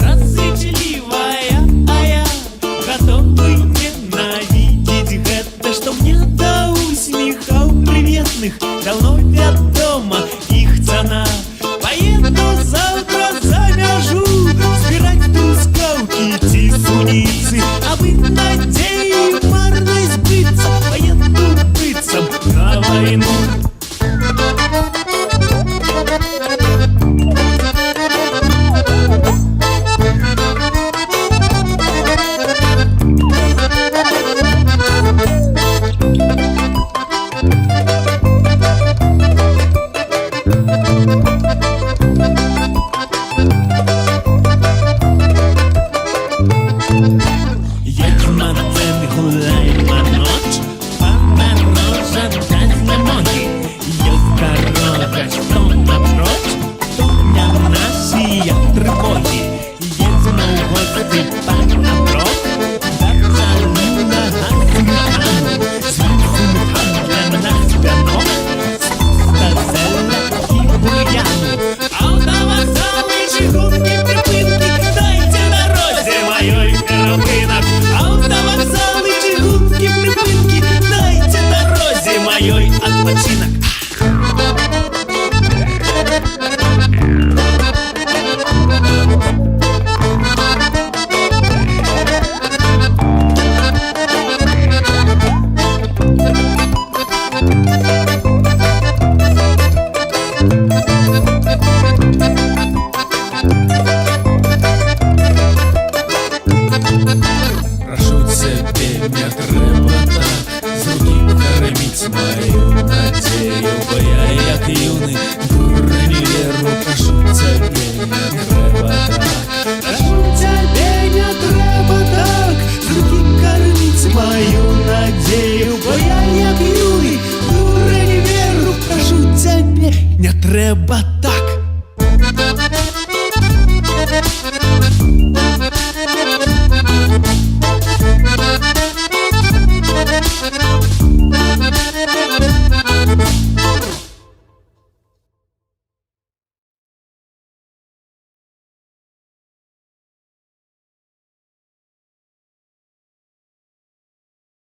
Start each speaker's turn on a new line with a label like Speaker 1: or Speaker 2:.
Speaker 1: Развеселивая, а я готовый ненавидеть гэта, что мне до усмехаў приветных давно вядома их цена. Поеду завтра за мяжу збирать трускаўкі ці суніцы, а вы надею марной сбыться, поеду быццам на войну. Едем на цены, гуляем на ночь, подорожа ждать не моги. Есть дорога, что напрочь, то для нашей тревоги. Едем на гости по напрот, даже на гасмитану, сверху мхам на спянок, спустя и бурьяну. А на вокзалы чигунки припынки, дайте дорозе моей рынок. Автовокзалы, чигунки, припынки, дайте дорозе моей отпочинок.
Speaker 2: Прошу цябе, не трэба так з рукі карміць маю надзею, бо я як юны дурань веру. Прошу цябе, не трэба так.
Speaker 1: Прошу тебе, не треба так з руки кормить мою надею, бо я як юный дурень веру. Прошу тебе, не треба